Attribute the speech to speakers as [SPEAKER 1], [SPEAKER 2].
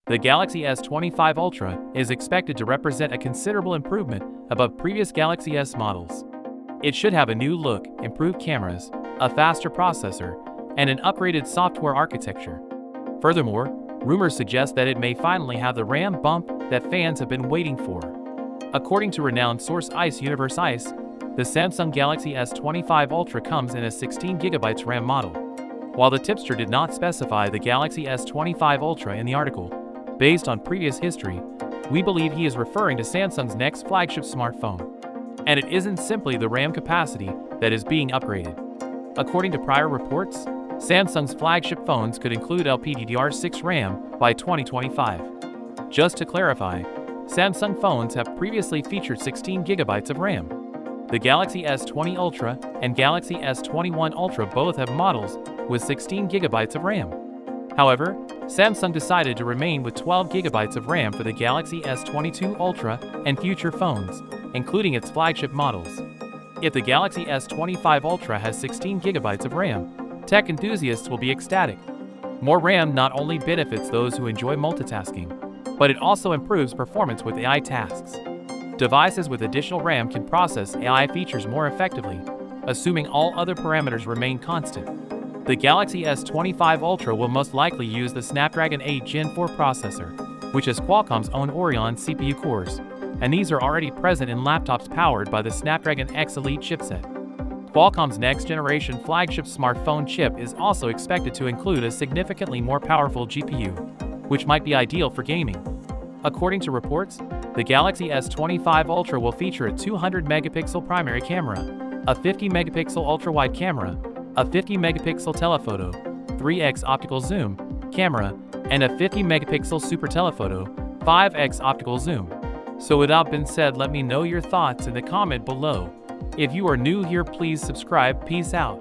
[SPEAKER 1] The Galaxy S25 Ultra is expected to represent a considerable improvement above previous Galaxy S models. It should have a new look, improved cameras, a faster processor, and an upgraded software architecture. Furthermore, rumors suggest that it may finally have the RAM bump that fans have been waiting for. According to renowned source Universe Ice, the Samsung Galaxy S25 Ultra comes in a 16GB RAM model. While the tipster did not specify the Galaxy S25 Ultra in the article, based on previous history, we believe he is referring to Samsung's next flagship smartphone. And it isn't simply the RAM capacity that is being upgraded. According to prior reports, Samsung's flagship phones could include LPDDR6 RAM by 2025. Just to clarify, Samsung phones have previously featured 16GB of RAM. The Galaxy S20 Ultra and Galaxy S21 Ultra both have models with 16GB of RAM. However, Samsung decided to remain with 12GB of RAM for the Galaxy S22 Ultra and future phones, including its flagship models. If the Galaxy S25 Ultra has 16GB of RAM, tech enthusiasts will be ecstatic. More RAM not only benefits those who enjoy multitasking, but it also improves performance with AI tasks. Devices with additional RAM can process AI features more effectively, assuming all other parameters remain constant. The Galaxy S25 Ultra will most likely use the Snapdragon 8 Gen 4 processor, which has Qualcomm's own Oryon CPU cores, and these are already present in laptops powered by the Snapdragon X Elite chipset. Qualcomm's next-generation flagship smartphone chip is also expected to include a significantly more powerful GPU, which might be ideal for gaming. According to reports, the Galaxy S25 Ultra will feature a 200-megapixel primary camera, a 50-megapixel ultra-wide camera, a 50-megapixel telephoto, 3x optical zoom camera, and a 50-megapixel super telephoto, 5x optical zoom. So with that being said, let me know your thoughts in the comment below. If you are new here, please subscribe. Peace out.